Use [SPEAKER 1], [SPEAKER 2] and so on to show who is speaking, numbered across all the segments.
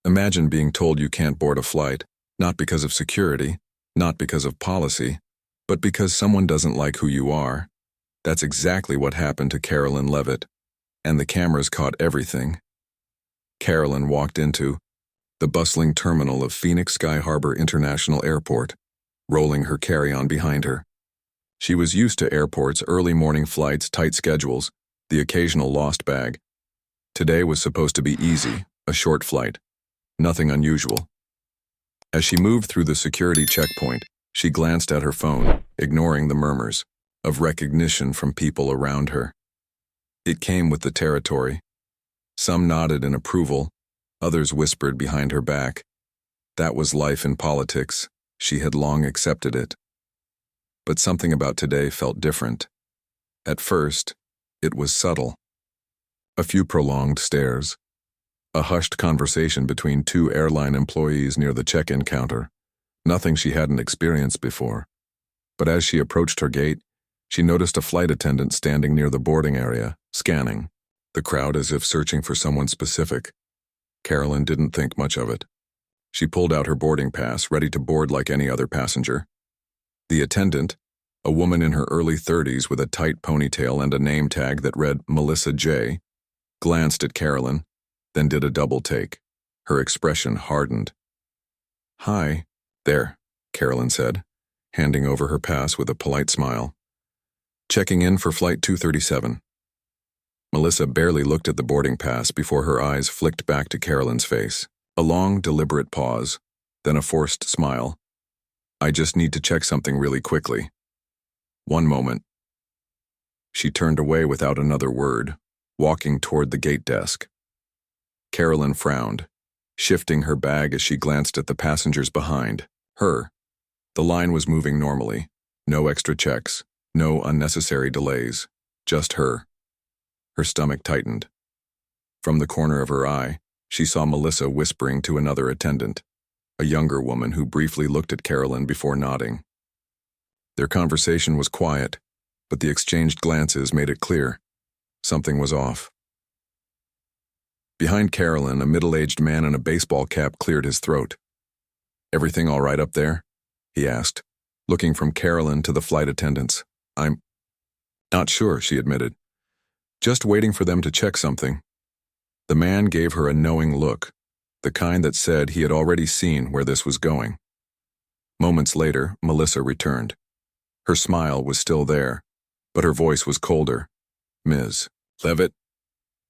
[SPEAKER 1] Imagine being told you can't board a flight, not because of security, not because of policy, but because someone doesn't like who you are. That's exactly what happened to Karoline Leavitt, and the cameras caught everything. Karoline walked into the bustling terminal of Phoenix Sky Harbor International Airport, rolling her carry-on behind her. She was used to airports' early morning flights, tight schedules, the occasional lost bag. Today was supposed to be easy, a short flight, nothing unusual. As she moved through the security checkpoint, she glanced at her phone, ignoring the murmurs of recognition from people around her. It came with the territory. Some nodded in approval, others whispered behind her back. That was life in politics. She had long accepted it. But something about today felt different. At first, it was subtle. A few prolonged stares. A hushed conversation between two airline employees near the check-in counter. Nothing she hadn't experienced before. But as she approached her gate, she noticed a flight attendant standing near the boarding area, scanning the crowd as if searching for someone specific. Karoline didn't think much of it. She pulled out her boarding pass, ready to board like any other passenger. The attendant, a woman in her early 30s with a tight ponytail and a name tag that read Melissa J., glanced at Karoline, then did a double take. Her expression hardened. "Hi, there," Karoline said, handing over her pass with a polite smile. "Checking in for Flight 237. Melissa barely looked at the boarding pass before her eyes flicked back to Karoline's face. A long, deliberate pause, then a forced smile. "I just need to check something really quickly." "One moment." She turned away without another word, walking toward the gate desk. Karoline frowned, shifting her bag as she glanced at the passengers behind her. The line was moving normally. No extra checks, no unnecessary delays, just her. Her stomach tightened. From the corner of her eye, she saw Melissa whispering to another attendant, a younger woman who briefly looked at Karoline before nodding. Their conversation was quiet, but the exchanged glances made it clear. Something was off. Behind Karoline, a middle-aged man in a baseball cap cleared his throat. "Everything all right up there?" he asked, looking from Karoline to the flight attendants. "I'm not sure," she admitted. "Just waiting for them to check something." The man gave her a knowing look, the kind that said he had already seen where this was going. Moments later, Melissa returned. Her smile was still there, but her voice was colder. "Ms. Leavitt,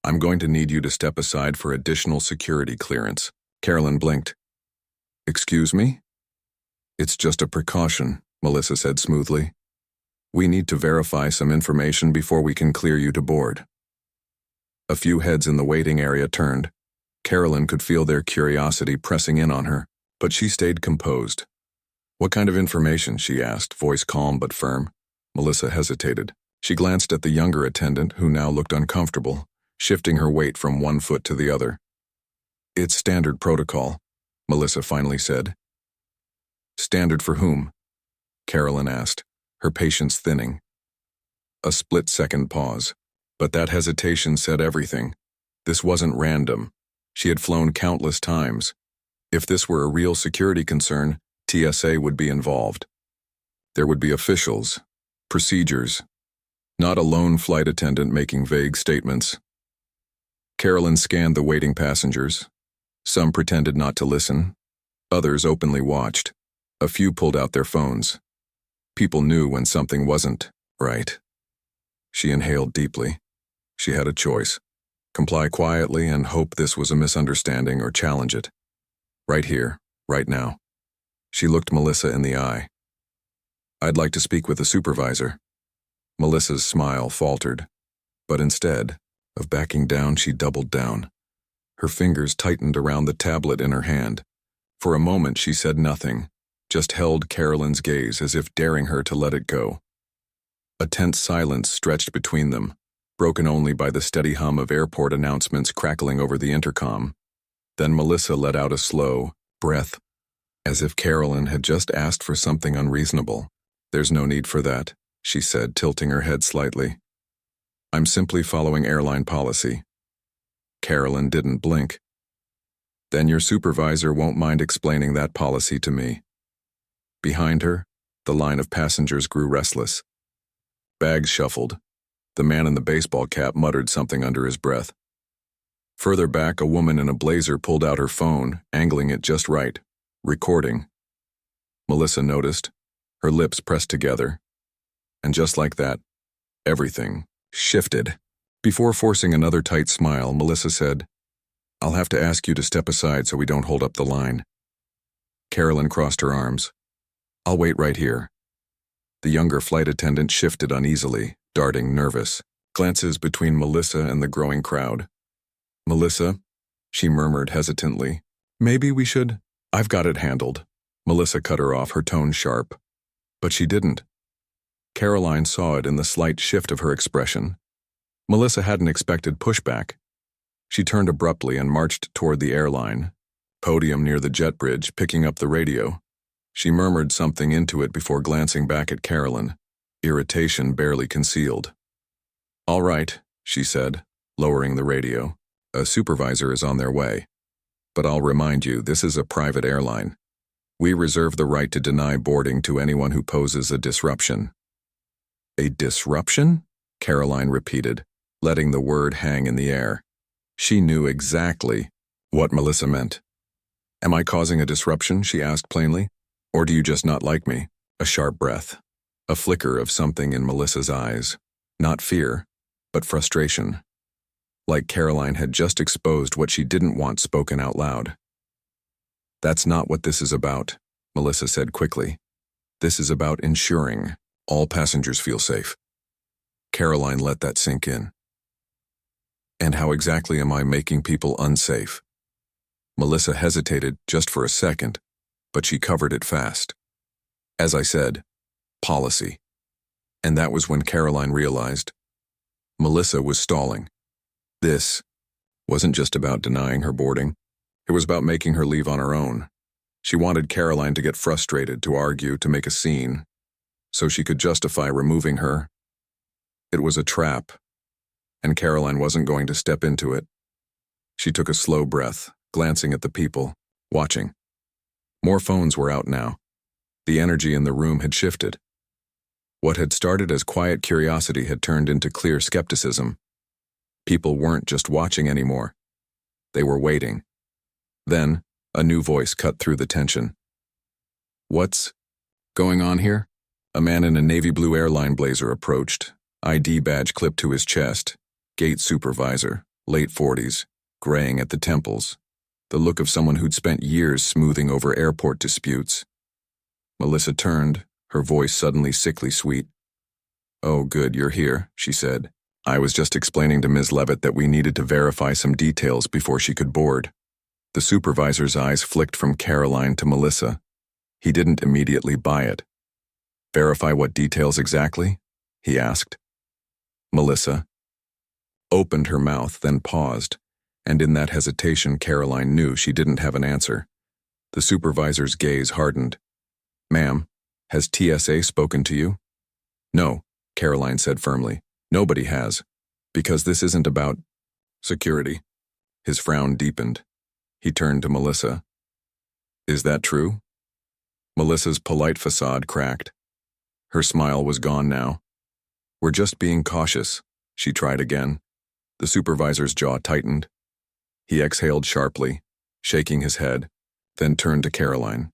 [SPEAKER 1] I'm going to need you to step aside for additional security clearance." Karoline blinked. "Excuse me?" "It's just a precaution," Melissa said smoothly. "We need to verify some information before we can clear you to board." A few heads in the waiting area turned. Karoline could feel their curiosity pressing in on her, but she stayed composed. "What kind of information?" she asked, voice calm but firm. Melissa hesitated. She glanced at the younger attendant, who now looked uncomfortable, shifting her weight from one foot to the other. "It's standard protocol," Melissa finally said. "Standard for whom?" Karoline asked, her patience thinning. A split-second pause, but that hesitation said everything. This wasn't random. She had flown countless times. If this were a real security concern, TSA would be involved. There would be officials, procedures, not a lone flight attendant making vague statements. Karoline scanned the waiting passengers. Some pretended not to listen. Others openly watched. A few pulled out their phones. People knew when something wasn't right. She inhaled deeply. She had a choice. Comply quietly and hope this was a misunderstanding or challenge it. Right here, right now. She looked Melissa in the eye. "I'd like to speak with the supervisor." Melissa's smile faltered, but instead of backing down, she doubled down. Her fingers tightened around the tablet in her hand. For a moment, she said nothing, just held Karoline's gaze as if daring her to let it go. A tense silence stretched between them, broken only by the steady hum of airport announcements crackling over the intercom. Then Melissa let out a slow breath, as if Karoline had just asked for something unreasonable. "There's no need for that," she said, tilting her head slightly. "I'm simply following airline policy." Karoline didn't blink. Then your supervisor won't mind explaining that policy to me. Behind her, the line of passengers grew restless. Bags shuffled. The man in the baseball cap muttered something under his breath. Further back, a woman in a blazer pulled out her phone, angling it just right, recording. Melissa noticed, her lips pressed together. And just like that, everything shifted. Before forcing another tight smile, Melissa said, "I'll have to ask you to step aside so we don't hold up the line." Karoline crossed her arms. "I'll wait right here." The younger flight attendant shifted uneasily, darting nervous glances between Melissa and the growing crowd. "Melissa," she murmured hesitantly, "maybe we should—" "I've got it handled." Melissa cut her off, her tone sharp. But she didn't. Karoline saw it in the slight shift of her expression. Melissa hadn't expected pushback. She turned abruptly and marched toward the airline podium near the jet bridge, picking up the radio. She murmured something into it before glancing back at Karoline, irritation barely concealed. "All right," she said, lowering the radio. "A supervisor is on their way. But I'll remind you, this is a private airline. We reserve the right to deny boarding to anyone who poses a disruption." "A disruption?" Karoline repeated, letting the word hang in the air. She knew exactly what Melissa meant. "Am I causing a disruption?" she asked plainly. "Or do you just not like me?" A sharp breath. A flicker of something in Melissa's eyes. Not fear, but frustration. Like Karoline had just exposed what she didn't want spoken out loud. "That's not what this is about," Melissa said quickly. "This is about ensuring all passengers feel safe." Karoline let that sink in. "And how exactly am I making people unsafe?" Melissa hesitated just for a second, but she covered it fast. "As I said, policy." And that was when Karoline realized Melissa was stalling. This wasn't just about denying her boarding. It was about making her leave on her own. She wanted Karoline to get frustrated, to argue, to make a scene, so she could justify removing her. It was a trap, and Karoline wasn't going to step into it. She took a slow breath, glancing at the people, watching. More phones were out now. The energy in the room had shifted. What had started as quiet curiosity had turned into clear skepticism. People weren't just watching anymore. They were waiting. Then, a new voice cut through the tension. "What's going on here?" A man in a navy blue airline blazer approached, ID badge clipped to his chest, gate supervisor, late 40s, graying at the temples, the look of someone who'd spent years smoothing over airport disputes. Melissa turned, her voice suddenly sickly sweet. "Oh, good, you're here," she said. "I was just explaining to Ms. Leavitt that we needed to verify some details before she could board." The supervisor's eyes flicked from Karoline to Melissa. He didn't immediately buy it. "Verify what details exactly?" he asked. Melissa opened her mouth, then paused, and in that hesitation Karoline knew she didn't have an answer. The supervisor's gaze hardened. "Ma'am, has TSA spoken to you?" "No," Karoline said firmly. "Nobody has. Because this isn't about security." His frown deepened. He turned to Melissa. "Is that true?" Melissa's polite facade cracked. Her smile was gone now. "We're just being cautious," she tried again. The supervisor's jaw tightened. He exhaled sharply, shaking his head, then turned to Karoline.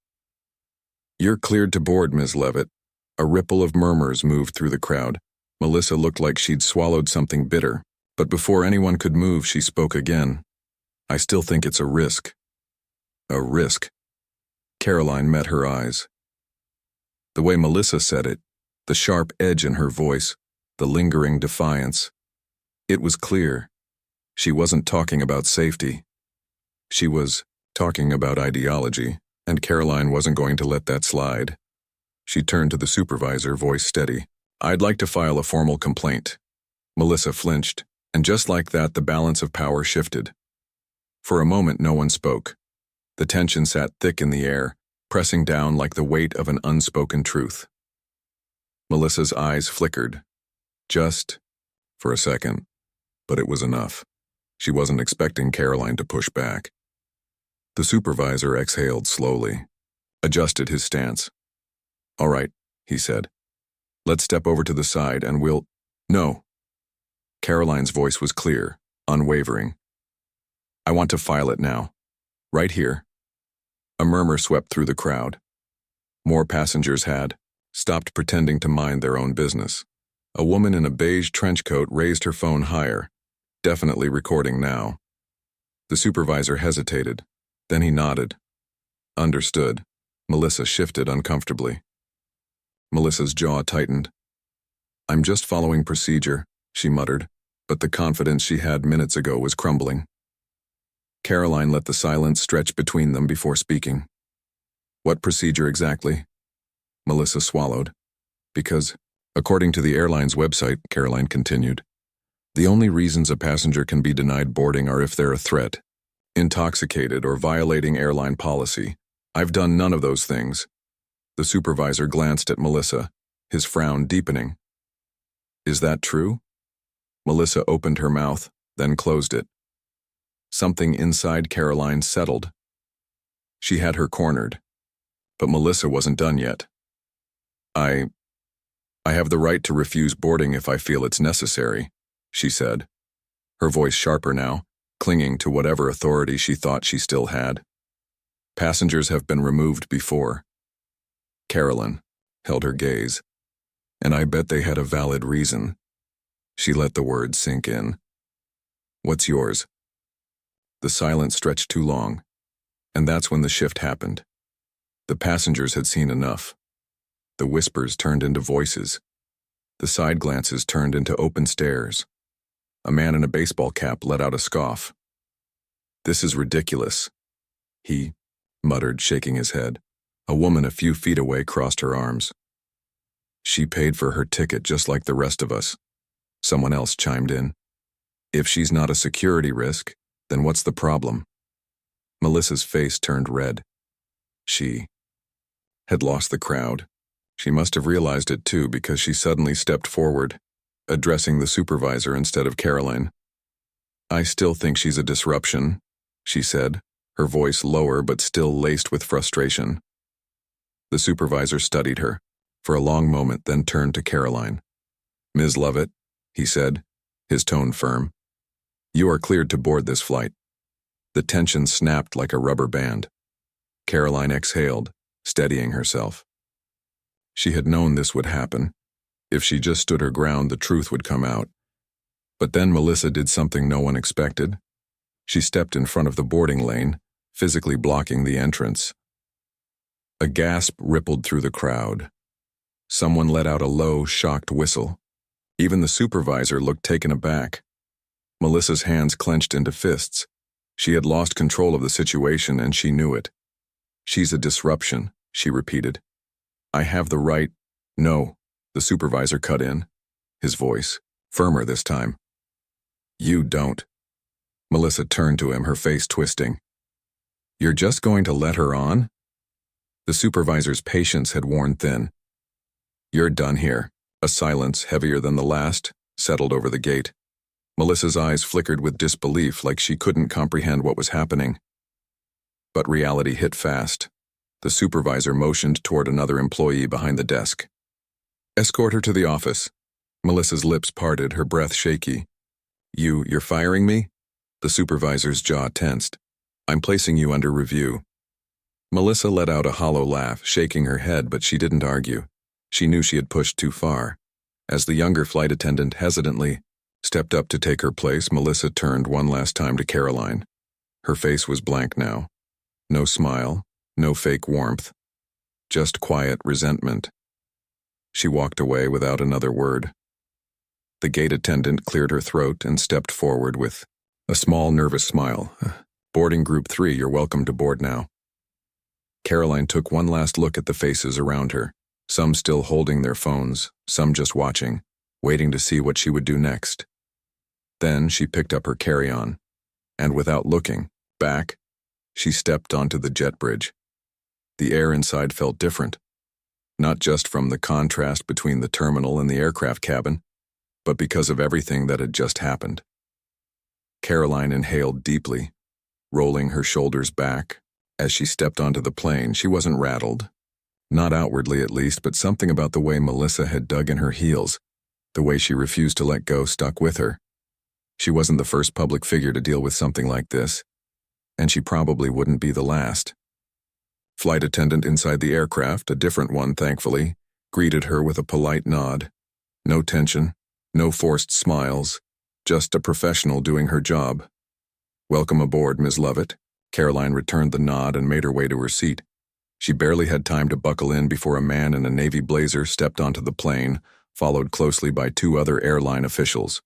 [SPEAKER 1] "You're cleared to board, Ms. Leavitt." A ripple of murmurs moved through the crowd. Melissa looked like she'd swallowed something bitter, but before anyone could move, she spoke again. "I still think it's a risk." "A risk?" Karoline met her eyes. The way Melissa said it, the sharp edge in her voice, the lingering defiance. It was clear. She wasn't talking about safety. She was talking about ideology, and Karoline wasn't going to let that slide. She turned to the supervisor, voice steady. "I'd like to file a formal complaint." Melissa flinched, and just like that, the balance of power shifted. For a moment, no one spoke. The tension sat thick in the air, pressing down like the weight of an unspoken truth. Melissa's eyes flickered. Just for a second, but it was enough. She wasn't expecting Karoline to push back. The supervisor exhaled slowly, adjusted his stance. "All right," he said. "Let's step over to the side and we'll—" "No." Karoline's voice was clear, unwavering. "I want to file it now. Right here." A murmur swept through the crowd. More passengers had stopped pretending to mind their own business. A woman in a beige trench coat raised her phone higher, definitely recording now. The supervisor hesitated. Then he nodded. Understood. Melissa shifted uncomfortably. Melissa's jaw tightened. "I'm just following procedure," she muttered, but the confidence she had minutes ago was crumbling. Karoline let the silence stretch between them before speaking. "What procedure exactly?" Melissa swallowed. "Because, according to the airline's website," Karoline continued, "the only reasons a passenger can be denied boarding are if they're a threat, intoxicated, or violating airline policy. I've done none of those things." The supervisor glanced at Melissa, his frown deepening. "Is that true?" Melissa opened her mouth, then closed it. Something inside Karoline settled. She had her cornered. But Melissa wasn't done yet. I have the right to refuse boarding if I feel it's necessary," she said, her voice sharper now, clinging to whatever authority she thought she still had. "Passengers have been removed before." Karoline held her gaze. "And I bet they had a valid reason." She let the words sink in. "What's yours?" The silence stretched too long, and that's when the shift happened. The passengers had seen enough. The whispers turned into voices. The side glances turned into open stares. A man in a baseball cap let out a scoff. "This is ridiculous," he muttered, shaking his head. A woman a few feet away crossed her arms. "She paid for her ticket just like the rest of us," someone else chimed in. "If she's not a security risk, then what's the problem?" Melissa's face turned red. She had lost the crowd. She must have realized it too, because she suddenly stepped forward, addressing the supervisor instead of Karoline. "I still think she's a disruption," she said, her voice lower but still laced with frustration. The supervisor studied her for a long moment, then turned to Karoline. "Ms. Leavitt," he said, his tone firm, "you are cleared to board this flight." The tension snapped like a rubber band. Karoline exhaled, steadying herself. She had known this would happen. If she just stood her ground, the truth would come out. But then Melissa did something no one expected. She stepped in front of the boarding lane, physically blocking the entrance. A gasp rippled through the crowd. Someone let out a low, shocked whistle. Even the supervisor looked taken aback. Melissa's hands clenched into fists. She had lost control of the situation, and she knew it. "She's a disruption," she repeated. "I have the right—" "No," the supervisor cut in, his voice firmer this time. "You don't." Melissa turned to him, her face twisting. "You're just going to let her on?" The supervisor's patience had worn thin. "You're done here." A silence, heavier than the last, settled over the gate. Melissa's eyes flickered with disbelief, like she couldn't comprehend what was happening. But reality hit fast. The supervisor motioned toward another employee behind the desk. "Escort her to the office." Melissa's lips parted, her breath shaky. You're firing me?" The supervisor's jaw tensed. "I'm placing you under review." Melissa let out a hollow laugh, shaking her head, but she didn't argue. She knew she had pushed too far. As the younger flight attendant hesitantly stepped up to take her place, Melissa turned one last time to Karoline. Her face was blank now. No smile, no fake warmth. Just quiet resentment. She walked away without another word. The gate attendant cleared her throat and stepped forward with a small, nervous smile. "Boarding Group 3, you're welcome to board now." Karoline took one last look at the faces around her, some still holding their phones, some just watching, waiting to see what she would do next. Then she picked up her carry-on, and without looking back, she stepped onto the jet bridge. The air inside felt different, not just from the contrast between the terminal and the aircraft cabin, but because of everything that had just happened. Karoline inhaled deeply, rolling her shoulders back, As she stepped onto the plane, she wasn't rattled. Not outwardly at least, but something about the way Melissa had dug in her heels, the way she refused to let go, stuck with her. She wasn't the first public figure to deal with something like this, and she probably wouldn't be the last. Flight attendant inside the aircraft, a different one thankfully, greeted her with a polite nod. No tension, no forced smiles, just a professional doing her job. "Welcome aboard, Ms. Leavitt." Karoline returned the nod and made her way to her seat. She barely had time to buckle in before a man in a navy blazer stepped onto the plane, followed closely by two other airline officials.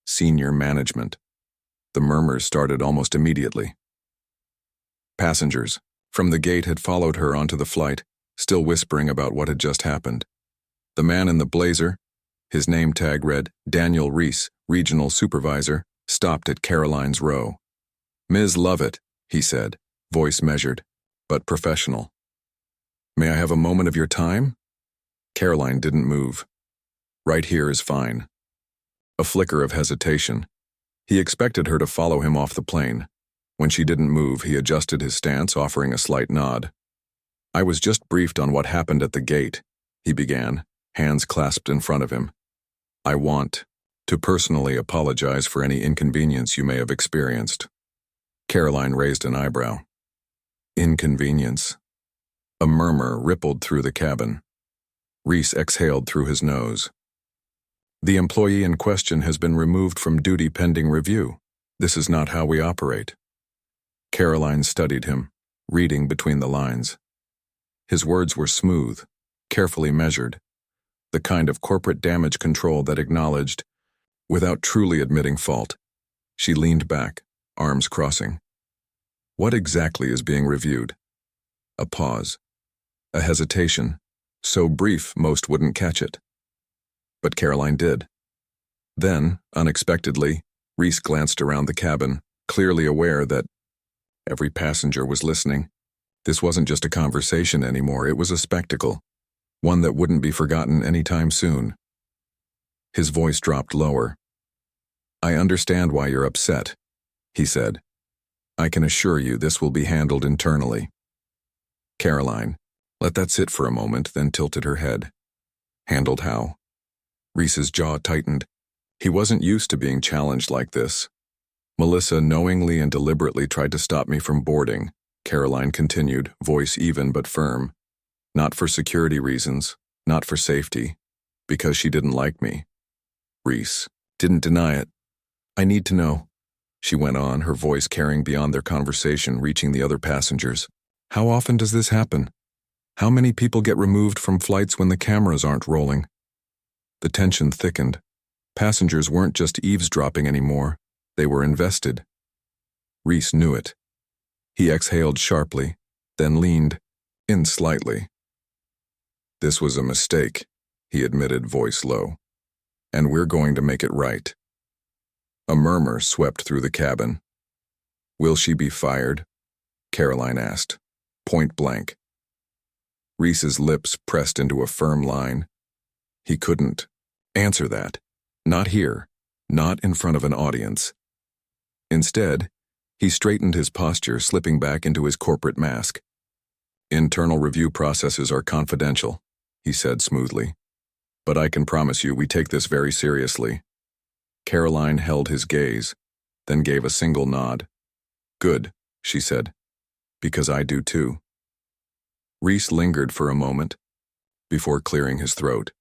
[SPEAKER 1] Senior management. The murmurs started almost immediately. Passengers from the gate had followed her onto the flight, still whispering about what had just happened. The man in the blazer, his name tag read Daniel Reese, Regional Supervisor, stopped at Karoline's row. "Ms. Leavitt," he said, voice measured, but professional. "May I have a moment of your time?" Karoline didn't move. "Right here is fine." A flicker of hesitation. He expected her to follow him off the plane. When she didn't move, he adjusted his stance, offering a slight nod. "I was just briefed on what happened at the gate," he began, hands clasped in front of him. "I want to personally apologize for any inconvenience you may have experienced." Karoline raised an eyebrow. Inconvenience. A murmur rippled through the cabin. Reese exhaled through his nose. "The employee in question has been removed from duty pending review. This is not how we operate." Karoline studied him, reading between the lines. His words were smooth, carefully measured, the kind of corporate damage control that acknowledged, without truly admitting fault. She leaned back, arms crossing. "What exactly is being reviewed?" A pause. A hesitation, so brief most wouldn't catch it. But Karoline did. Then, unexpectedly, Reese glanced around the cabin, clearly aware that every passenger was listening. This wasn't just a conversation anymore, it was a spectacle, one that wouldn't be forgotten anytime soon. His voice dropped lower. "I understand why you're upset," he said. "I can assure you this will be handled internally." Karoline let that sit for a moment, then tilted her head. Handled how? Reese's jaw tightened. He wasn't used to being challenged like this. "Melissa knowingly and deliberately tried to stop me from boarding," Karoline continued, voice even but firm. "Not for security reasons, not for safety, because she didn't like me." Reese didn't deny it. "I need to know," she went on, her voice carrying beyond their conversation, reaching the other passengers. "How often does this happen? How many people get removed from flights when the cameras aren't rolling?" The tension thickened. Passengers weren't just eavesdropping anymore. They were invested. Reese knew it. He exhaled sharply, then leaned in slightly. "This was a mistake," he admitted, voice low. "And we're going to make it right." A murmur swept through the cabin. "Will she be fired?" Karoline asked, point blank. Reese's lips pressed into a firm line. He couldn't answer that. Not here. Not in front of an audience. Instead, he straightened his posture, slipping back into his corporate mask. "Internal review processes are confidential," he said smoothly. "But I can promise you we take this very seriously." Karoline held his gaze, then gave a single nod. "Good," she said. "Because I do too." Reese lingered for a moment, before clearing his throat.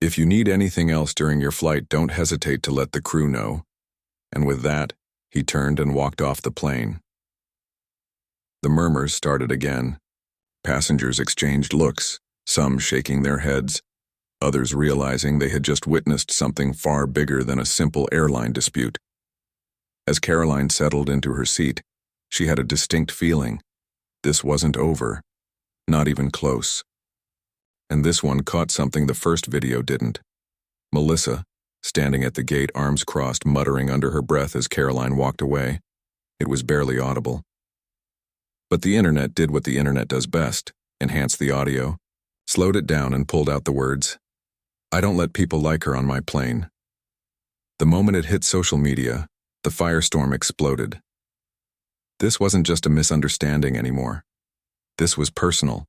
[SPEAKER 1] "If you need anything else during your flight, don't hesitate to let the crew know." And with that, he turned and walked off the plane. The murmurs started again. Passengers exchanged looks, some shaking their heads, others realizing they had just witnessed something far bigger than a simple airline dispute. As Karoline settled into her seat, she had a distinct feeling. This wasn't over. Not even close. And this one caught something the first video didn't. Melissa, standing at the gate, arms crossed, muttering under her breath as Karoline walked away. It was barely audible. But the internet did what the internet does best, enhanced the audio, slowed it down and pulled out the words, "I don't let people like her on my plane." The moment it hit social media, the firestorm exploded. This wasn't just a misunderstanding anymore. This was personal.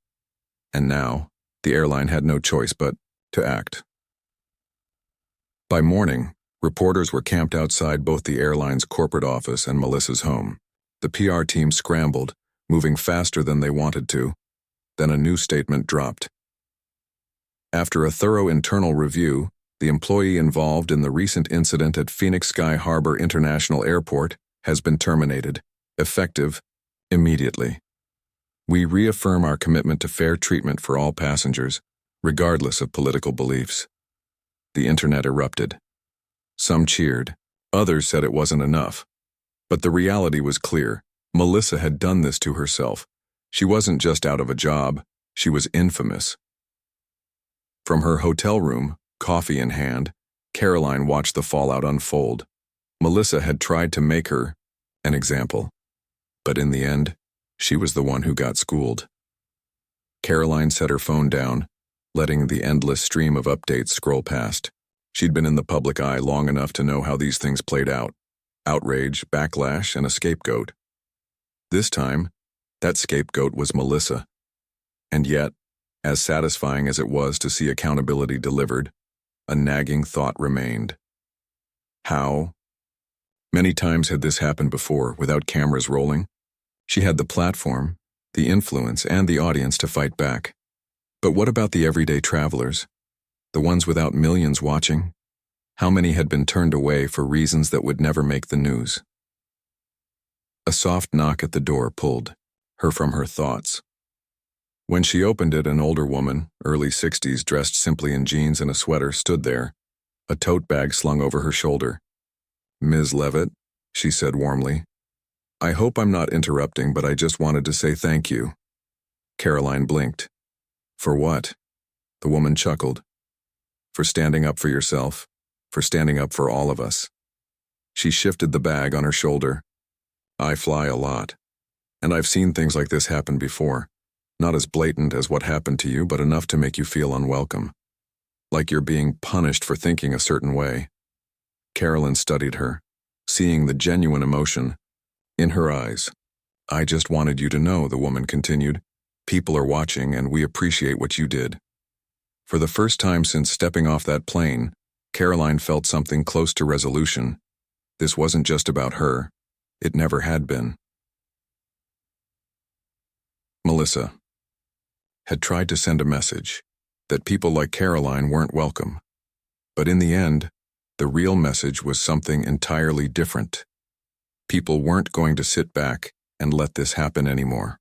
[SPEAKER 1] And now, the airline had no choice but to act. By morning, reporters were camped outside both the airline's corporate office and Melissa's home. The PR team scrambled, moving faster than they wanted to. Then a new statement dropped. After a thorough internal review, the employee involved in the recent incident at Phoenix Sky Harbor International Airport has been terminated, effective immediately. We reaffirm our commitment to fair treatment for all passengers, regardless of political beliefs. The internet erupted. Some cheered, others said it wasn't enough. But the reality was clear. Melissa had done this to herself. She wasn't just out of a job, she was infamous. From her hotel room, coffee in hand, Karoline watched the fallout unfold. Melissa had tried to make her an example. But in the end, she was the one who got schooled. Karoline set her phone down, letting the endless stream of updates scroll past. She'd been in the public eye long enough to know how these things played out. Outrage, backlash, and a scapegoat. This time, that scapegoat was Melissa. And yet, as satisfying as it was to see accountability delivered, a nagging thought remained. How? Many times had this happened before, without cameras rolling. She had the platform, the influence, and the audience to fight back. But what about the everyday travelers? The ones without millions watching? How many had been turned away for reasons that would never make the news? A soft knock at the door pulled her from her thoughts. When she opened it, an older woman, early 60s, dressed simply in jeans and a sweater, stood there, a tote bag slung over her shoulder. "Ms. Leavitt," she said warmly, "I hope I'm not interrupting, but I just wanted to say thank you." Karoline blinked. "For what?" The woman chuckled. "For standing up for yourself, for standing up for all of us." She shifted the bag on her shoulder. "I fly a lot, and I've seen things like this happen before. Not as blatant as what happened to you, but enough to make you feel unwelcome. Like you're being punished for thinking a certain way." Karoline studied her, seeing the genuine emotion in her eyes. "I just wanted you to know," the woman continued. "People are watching, and we appreciate what you did." For the first time since stepping off that plane, Karoline felt something close to resolution. This wasn't just about her. It never had been. Melissa had tried to send a message that people like Karoline weren't welcome. But in the end, the real message was something entirely different. People weren't going to sit back and let this happen anymore.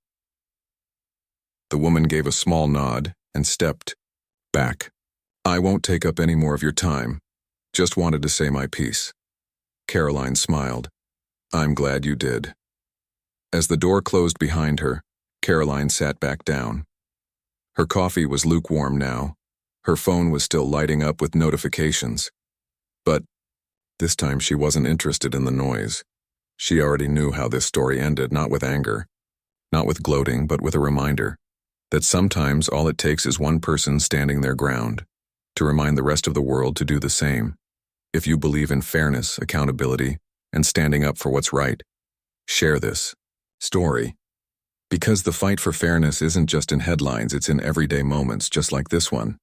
[SPEAKER 1] The woman gave a small nod and stepped back. "I won't take up any more of your time. Just wanted to say my piece." Karoline smiled. "I'm glad you did." As the door closed behind her, Karoline sat back down. Her coffee was lukewarm now. Her phone was still lighting up with notifications. But this time she wasn't interested in the noise. She already knew how this story ended, not with anger, not with gloating, but with a reminder that sometimes all it takes is one person standing their ground to remind the rest of the world to do the same. If you believe in fairness, accountability, and standing up for what's right, share this story. Because the fight for fairness isn't just in headlines, it's in everyday moments just like this one.